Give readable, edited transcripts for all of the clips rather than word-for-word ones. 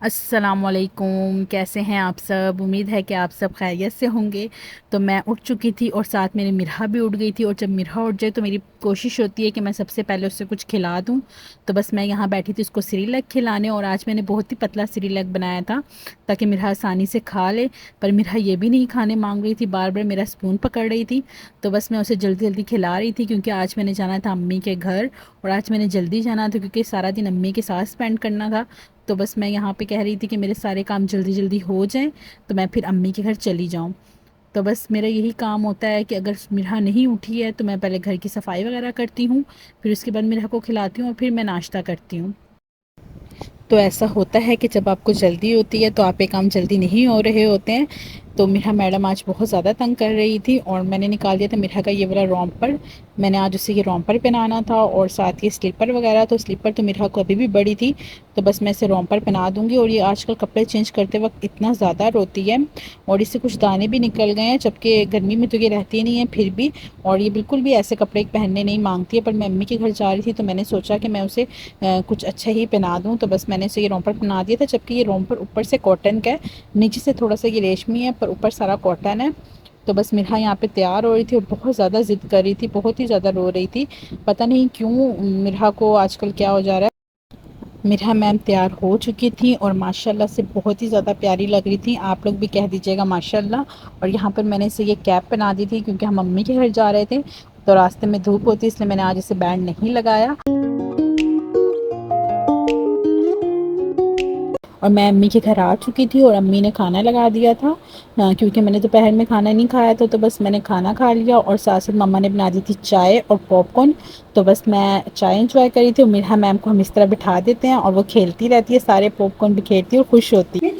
अस्सलामुअलैकुम, कैसे हैं आप सब। उम्मीद है कि आप सब खैरियत से होंगे। तो मैं उठ चुकी थी और साथ मेरी मिरहा भी उठ गई थी, और जब मिरहा उठ जाए तो मेरी कोशिश होती है कि मैं सबसे पहले उससे कुछ खिला दूं। तो बस मैं यहाँ बैठी थी उसको सिरिलैक खिलाने, और आज मैंने बहुत ही पतला सिरिलैक बनाया था ताकि मिरहा आसानी से खा ले। पर मिरहा ये भी नहीं खाने मांग रही थी, बार बार मेरा स्पून पकड़ रही थी। तो बस मैं उसे जल्दी जल्दी खिला रही थी क्योंकि आज मैंने जाना था अम्मी के घर, और आज मैंने जल्दी जाना था क्योंकि सारा दिन अम्मी के साथ स्पेंड करना था। तो बस मैं यहाँ पे कह रही थी कि मेरे सारे काम जल्दी जल्दी हो जाएं तो मैं फिर अम्मी के घर चली जाऊँ। तो बस मेरा यही काम होता है कि अगर मिरहा नहीं उठी है तो मैं पहले घर की सफाई वगैरह करती हूँ, फिर उसके बाद मिरहा को खिलाती हूँ और फिर मैं नाश्ता करती हूँ। तो ऐसा होता है कि जब आपको जल्दी होती है तो आपके काम जल्दी नहीं हो रहे होते हैं। तो मिरहा मैडम आज बहुत ज़्यादा तंग कर रही थी और मैंने निकाल दिया था मिरहा का ये वाला रोम्पर। मैंने आज उसे ये रोम्पर पहनाना था और साथ ही स्लीपर वगैरह। तो स्लीपर तो मिरहा को अभी भी बड़ी थी, तो बस मैं इसे रोम्पर पहना दूंगी। और ये आजकल कपड़े चेंज करते वक्त इतना ज़्यादा रोती है, और इससे कुछ दाने भी निकल गए हैं, जबकि गर्मी में तो ये रहती नहीं है फिर भी। और ये बिल्कुल भी ऐसे कपड़े पहनने नहीं मांगती है, पर मैं अम्मी के घर जा रही थी तो मैंने सोचा कि मैं उसे कुछ अच्छा ही पहना दूँ। तो बस मैंने इसे ये रोम्पर पहना दिया था, जबकि ये रोम्पर ऊपर से कॉटन का है, नीचे से थोड़ा सा ये रेशमी है, पर ऊपर सारा कॉटन है। तो बस मिरहा यहाँ पे तैयार हो रही थी और बहुत ज़्यादा ज़िद कर रही थी, बहुत ही ज़्यादा रो रही थी। पता नहीं क्यों मिरहा को आजकल क्या हो जा रहा है। मिरहा मैम तैयार हो चुकी थी और माशाल्लाह से बहुत ही ज़्यादा प्यारी लग रही थी। आप लोग भी कह दीजिएगा माशाल्लाह। और यहाँ पर मैंने इसे ये कैप पहना दी थी क्योंकि हम मम्मी के घर जा रहे थे, तो रास्ते में धूप होती इसलिए मैंने आज इसे बैंड नहीं लगाया। और मैं अम्मी के घर आ चुकी थी और अम्मी ने खाना लगा दिया था। क्योंकि मैंने दोपहर में खाना नहीं खाया था, तो बस मैंने खाना खा लिया और साथ साथ मम्मा ने बना दी थी चाय और पॉपकॉर्न। तो बस मैं चाय इंजॉय करी थी। और मिरहा मैम को हम इस तरह बिठा देते हैं और वो खेलती रहती है, सारे पॉपकॉर्न बिखेरती है और खुश होती है।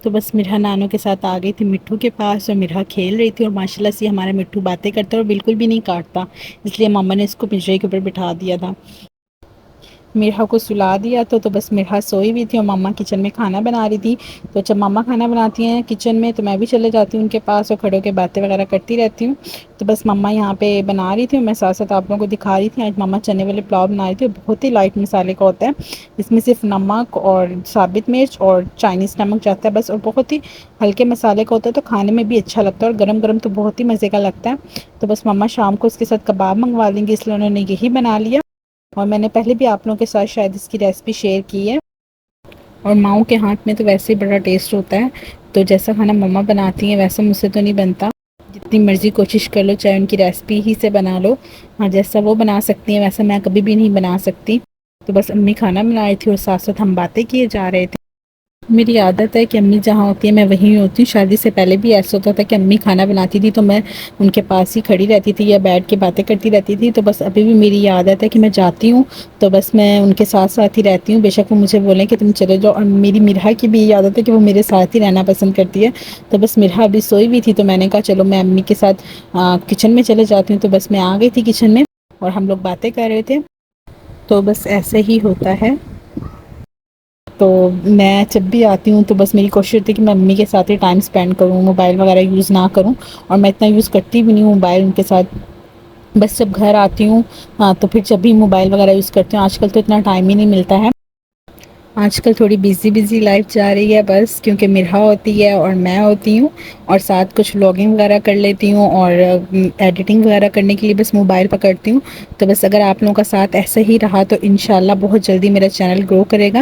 तो बस मिरहा नानों के साथ आ गई थी मिट्ठू के पास, और मिरहा खेल रही थी और माशाल्लाह से हमारा मिट्ठू बातें करता है और बिल्कुल भी नहीं काटता, इसलिए मम्मा ने इसको पिंजरे के ऊपर बिठा दिया था। मिरहा को सुला दिया तो बस मिरहा सोई हुई थी और मम्मा किचन में खाना बना रही थी। तो जब मम्मा खाना बनाती हैं किचन में तो मैं भी चले जाती हूँ उनके पास और खड़े होकर बातें वगैरह करती रहती हूँ। तो बस मम्मा यहाँ पे बना रही थी और मैं साथ साथ आप लोगों को दिखा रही थी। आज मम्मा चने वाले पुलाव बना रही थी, बहुत ही लाइट मसाले का होता है, इसमें सिर्फ नमक और साबित मिर्च और चाइनीज़ नमक जाता है बस, और बहुत ही हल्के मसाले का होता है, तो खाने में भी अच्छा लगता है और गरम गरम तो बहुत ही मज़े का लगता है। तो बस मम्मा शाम को उसके साथ कबाब मंगवा लेंगे, इसलिए उन्होंने यही बना लिया। और मैंने पहले भी आप लोगों के साथ शायद इसकी रेसिपी शेयर की है। और माओ के हाथ में तो वैसे ही बड़ा टेस्ट होता है, तो जैसा खाना मम्मा बनाती हैं वैसा मुझसे तो नहीं बनता। जितनी मर्ज़ी कोशिश कर लो, चाहे उनकी रेसिपी ही से बना लो, हाँ जैसा वो बना सकती हैं वैसा मैं कभी भी नहीं बना सकती। तो बस अम्मी खाना बना रही थी और साथ साथ हम बातें किए जा रहे थे। मेरी आदत है कि अम्मी जहाँ होती है मैं वहीं होती हूँ। शादी से पहले भी ऐसा होता था कि अम्मी खाना बनाती थी तो मैं उनके पास ही खड़ी रहती थी या बैठ के बातें करती रहती थी। तो बस अभी भी मेरी ये आदत है कि मैं जाती हूँ तो बस मैं उनके साथ साथ ही रहती हूँ, बेशक वो मुझे बोलें कि तुम चले जाओ। और मेरी मिरहा की भी ये आदत है कि वो मेरे साथ ही रहना पसंद करती है। तो बस मिरहा अभी सोई हुई थी तो मैंने कहा चलो मैं अम्मी के साथ किचन में चले जाती हूँ। तो बस मैं आ गई थी किचन में और हम लोग बातें कर रहे थे। तो बस ऐसे ही होता है। तो मैं जब भी आती हूँ तो बस मेरी कोशिश होती है कि मैं मम्मी के साथ ही टाइम स्पेंड करूँ, मोबाइल वगैरह यूज़ ना करूँ। और मैं इतना यूज़ करती भी नहीं हूँ मोबाइल उनके साथ। बस जब घर आती हूँ हाँ तो फिर जब भी मोबाइल वगैरह यूज़ करती हूँ। आजकल तो इतना टाइम ही नहीं मिलता है। आजकल थोड़ी बिज़ी बिज़ी लाइफ जा रही है बस, क्योंकि मिरहा होती है और मैं होती हूँ, और साथ कुछ व्लॉगिंग वगैरह कर लेती हूँ और एडिटिंग वगैरह करने के लिए बस मोबाइल पकड़ती हूँ। तो बस अगर आप लोगों का साथ ऐसा ही रहा तो इंशाल्लाह बहुत जल्दी मेरा चैनल ग्रो करेगा।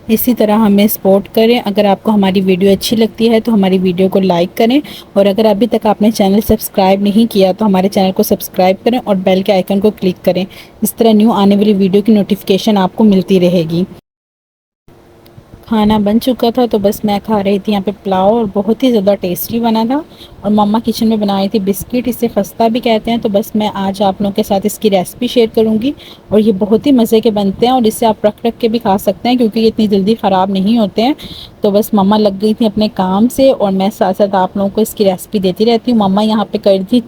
इसी तरह हमें सपोर्ट करें। अगर आपको हमारी वीडियो अच्छी लगती है तो हमारी वीडियो को लाइक करें, और अगर अभी तक आपने चैनल सब्सक्राइब नहीं किया तो हमारे चैनल को सब्सक्राइब करें और बेल के आइकन को क्लिक करें। इस तरह न्यू आने वाली वीडियो की नोटिफिकेशन आपको मिलती रहेगी। खाना बन चुका था तो बस मैं खा रही थी यहाँ पे पुलाव, और बहुत ही ज़्यादा टेस्टी बना था। और मम्मा किचन में बनाई थी बिस्किट, इसे खस्ता भी कहते हैं। तो बस मैं आज आप लोगों के साथ इसकी रेसिपी शेयर करूँगी। और ये बहुत ही मज़े के बनते हैं और इसे आप रख रख के भी खा सकते हैं क्योंकि ये इतनी जल्दी ख़राब नहीं होते हैं। तो बस मम्मा लग गई थी अपने काम से और मैं साथ साथ आप लोगों को इसकी रेसिपी देती रहती हूँ। मम्मा यहाँ पर कर थी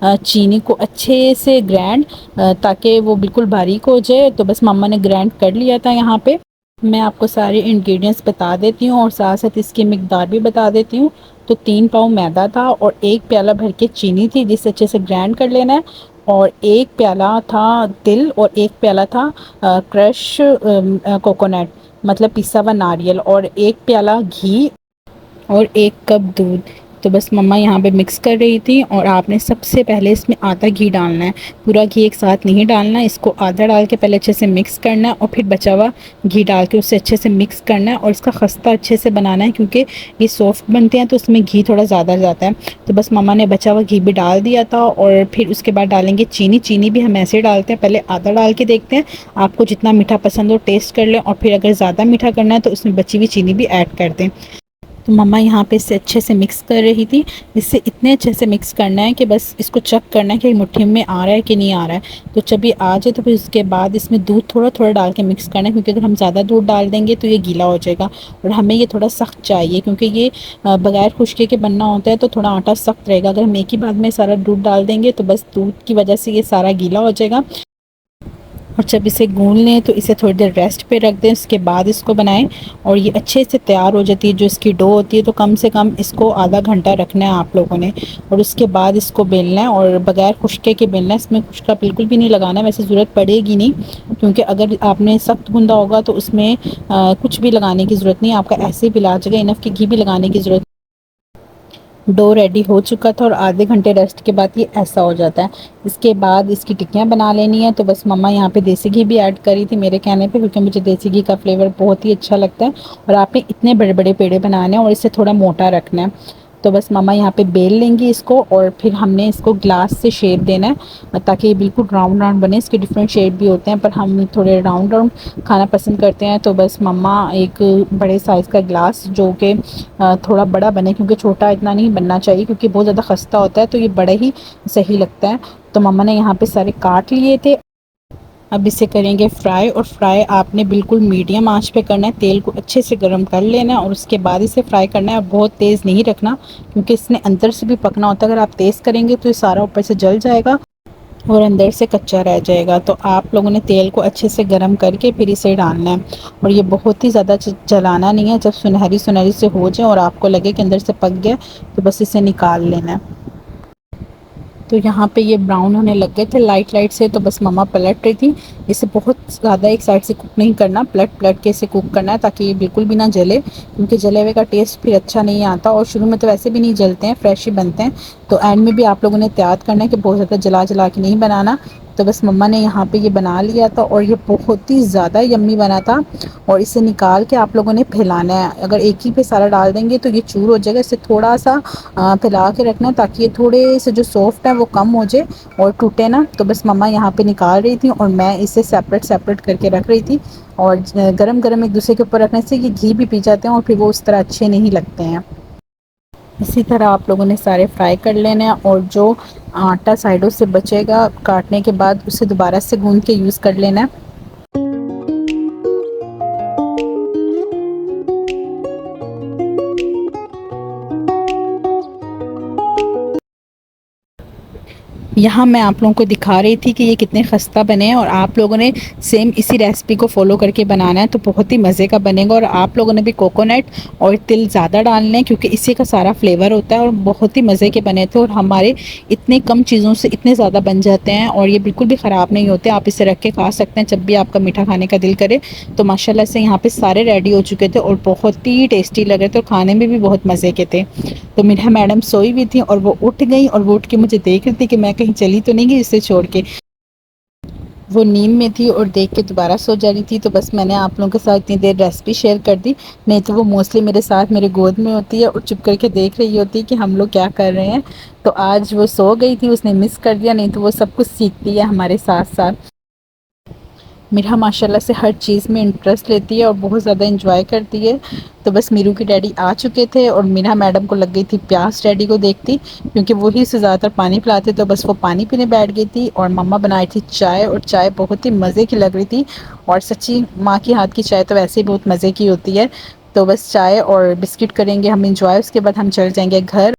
चीनी को अच्छे से ग्रैंड, ताकि वो बिल्कुल बारीक हो जाए। तो बस मम्मा ने ग्रैंड कर लिया था यहाँ पे। मैं आपको सारे इंग्रेडिएंट्स बता देती हूँ और साथ साथ इसकी मिकदार भी बता देती हूँ। तो 3 पाव मैदा था और 1 प्याला भर के चीनी थी, जिसे अच्छे से ग्राइंड कर लेना है। और एक प्याला था तिल और एक प्याला था क्रश कोकोनट, मतलब पिसा हुआ नारियल, और एक प्याला घी और 1 कप दूध। तो बस मम्मा यहाँ पे मिक्स कर रही थी, और आपने सबसे पहले इसमें आधा घी डालना है, पूरा घी एक साथ नहीं डालना है, इसको आधा डाल के पहले अच्छे से मिक्स करना है और फिर बचा हुआ घी डाल के उससे अच्छे से मिक्स करना है, और इसका खस्ता अच्छे से बनाना है क्योंकि ये सॉफ्ट बनते हैं तो उसमें घी थोड़ा ज़्यादा जाता है। तो बस मम्मा ने बचा हुआ घी भी डाल दिया था, और फिर उसके बाद डालेंगे चीनी। चीनी भी हम ऐसे डालते हैं, पहले आधा डाल के देखते हैं, आपको जितना मीठा पसंद हो टेस्ट कर लें, और फिर अगर ज़्यादा मीठा करना है तो उसमें बची हुई चीनी भी ऐड कर दें। तो मम्मा यहाँ पे इसे अच्छे से मिक्स कर रही थी। इसे इतने अच्छे से मिक्स करना है कि बस इसको चेक करना है कि मुट्ठी में आ रहा है कि नहीं आ रहा है। तो जब ये आ जाए तो फिर उसके बाद इसमें दूध थोड़ा थोड़ा डाल के मिक्स करना है, क्योंकि अगर हम ज़्यादा दूध डाल देंगे तो ये गीला हो जाएगा, और हमें ये थोड़ा सख्त चाहिए क्योंकि ये बगैर खुश्के के बनना होता है, तो थोड़ा आटा सख्त रहेगा। अगर हम एक ही बार में सारा दूध डाल देंगे तो बस दूध की वजह से ये सारा गीला हो जाएगा। और जब इसे गूंद लें तो इसे थोड़ी देर रेस्ट पे रख दें, उसके बाद इसको बनाएं, और ये अच्छे से तैयार हो जाती है जो इसकी डो होती है। तो कम से कम इसको आधा घंटा रखना है आप लोगों ने, और उसके बाद इसको बेलना है, और बगैर खुश्के के बेलना है, इसमें खुश्का बिल्कुल भी नहीं लगाना है। वैसे ज़रूरत पड़ेगी नहीं, क्योंकि अगर आपने सख्त गूंदा होगा तो उसमें कुछ भी लगाने की ज़रूरत नहीं, आपका ऐसे ही बिला जाएगा, इनफ की घी भी लगाने की ज़रूरत। डो रेडी हो चुका था, और आधे घंटे रेस्ट के बाद ये ऐसा हो जाता है। इसके बाद इसकी टिक्कियाँ बना लेनी है। तो बस मम्मा यहाँ पे देसी घी भी ऐड करी थी मेरे कहने पे, क्योंकि मुझे देसी घी का फ्लेवर बहुत ही अच्छा लगता है। और आपने इतने बड़े बड़े पेड़े बनाने हैं और इसे थोड़ा मोटा रखना है। तो बस मम्मा यहाँ पे बेल लेंगी इसको, और फिर हमने इसको ग्लास से शेप देना है ताकि ये बिल्कुल राउंड राउंड बने। इसके डिफरेंट शेप भी होते हैं, पर हम थोड़े राउंड राउंड खाना पसंद करते हैं। तो बस मम्मा एक बड़े साइज़ का ग्लास, जो कि थोड़ा बड़ा बने, क्योंकि छोटा इतना नहीं बनना चाहिए क्योंकि बहुत ज़्यादा खस्ता होता है, तो ये बड़ा ही सही लगता है। तो मम्मा ने यहाँ पे सारे काट लिए थे। अब इसे करेंगे फ्राई, और फ्राई आपने बिल्कुल मीडियम आंच पे करना है। तेल को अच्छे से गर्म कर लेना है और उसके बाद इसे फ्राई करना है। बहुत तेज़ नहीं रखना, क्योंकि इसने अंदर से भी पकना होता है। अगर आप तेज़ करेंगे तो ये सारा ऊपर से जल जाएगा और अंदर से कच्चा रह जाएगा। तो आप लोगों ने तेल को अच्छे से गर्म करके फिर इसे डालना है, और ये बहुत ही ज़्यादा जलाना नहीं है। जब सुनहरी सुनहरी से हो जाए और आपको लगे कि अंदर से पक गया, तो बस इसे निकाल लेना है। तो यहाँ पे ये ब्राउन होने लग गए थे लाइट लाइट से, तो बस मम्मा पलट रही थी। इसे बहुत ज़्यादा एक साइड से कुक नहीं करना, पलट पलट के इसे कुक करना है ताकि ये बिल्कुल भी ना जले, क्योंकि जले हुए का टेस्ट फिर अच्छा नहीं आता, और शुरू में तो वैसे भी नहीं जलते हैं, फ्रेश ही बनते हैं। तो एंड में भी आप लोगों ने एहतियात करना है कि बहुत ज़्यादा जला जला के नहीं बनाना। तो बस मम्मा ने यहाँ पे ये बना लिया था, और ये बहुत ही ज़्यादा यम्मी बना था। और इसे निकाल के आप लोगों ने फैलाना है। अगर एक ही पे सारा डाल देंगे तो ये चूर हो जाएगा। इसे थोड़ा सा फैला के रखना है ताकि ये थोड़े से जो सॉफ्ट है वो कम हो जाए और टूटे ना। तो बस मम्मा यहाँ पे निकाल रही थी, और मैं इसे सेपरेट सेपरेट करके रख रही थी। और गरम गरम एक दूसरे के ऊपर रखने से ये घी भी पी जाते हैं, और फिर वो उस तरह अच्छे नहीं लगते हैं। इसी तरह आप लोगों ने सारे फ्राई कर लेने हैं, और जो आटा साइडों से बचेगा काटने के बाद उसे दोबारा से गूंद के यूज़ कर लेना है। यहाँ मैं आप लोगों को दिखा रही थी कि ये कितने खस्ता बने हैं, और आप लोगों ने सेम इसी रेसिपी को फॉलो करके बनाना है, तो बहुत ही मज़े का बनेगा। और आप लोगों ने भी कोकोनट और तिल ज़्यादा डालने हैं, क्योंकि इसी का सारा फ्लेवर होता है, और बहुत ही मज़े के बने थे। और हमारे इतने कम चीज़ों से इतने ज़्यादा बन जाते हैं, और ये बिल्कुल भी ख़राब नहीं होते। आप इसे रख के खा सकते हैं जब भी आपका मीठा खाने का दिल करे। तो माशाल्लाह से यहाँ पे सारे रेडी हो चुके थे, और बहुत ही टेस्टी लग रहे थे, और खाने में भी बहुत मज़े के थे। तो मेरा मैडम सोई हुई थी, और वो उठ गई, और वो उठ के मुझे देख रही थी कि मैं कहीं चली तो नहीं गई इसे छोड़ के। वो नींद में थी और देख के दोबारा सो जा रही थी। तो बस मैंने आप लोगों के साथ इतनी देर रेसिपी शेयर कर दी, नहीं तो वो मोस्टली मेरे साथ मेरे गोद में होती है और चुप करके देख रही होती है कि हम लोग क्या कर रहे हैं। तो आज वो सो गई थी, उसने मिस कर दिया, नहीं तो वो सब कुछ सीखती है हमारे साथ साथ। मीरा माशाल्लाह से हर चीज़ में इंटरेस्ट लेती है और बहुत ज़्यादा इंजॉय करती है। तो बस मीरू के डैडी आ चुके थे, और मीरा मैडम को लग गई थी प्यास डैडी को देखती, क्योंकि वही उसे ज़्यादातर पानी पिलाते, तो बस वो पानी पीने बैठ गई थी। और मम्मा बनाई थी चाय, और चाय बहुत ही मज़े की लग रही थी। और सच्ची माँ की हाथ की चाय तो वैसे ही बहुत मज़े की होती है। तो बस चाय और बिस्किट करेंगे हम इंजॉय, उसके बाद हम चल जाएंगे घर।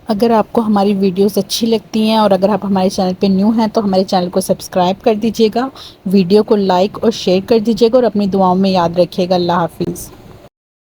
अगर आपको हमारी वीडियोस अच्छी लगती हैं, और अगर आप हमारे चैनल पे न्यू हैं, तो हमारे चैनल को सब्सक्राइब कर दीजिएगा, वीडियो को लाइक और शेयर कर दीजिएगा, और अपनी दुआओं में याद रखिएगा। अल्लाह हाफिज़।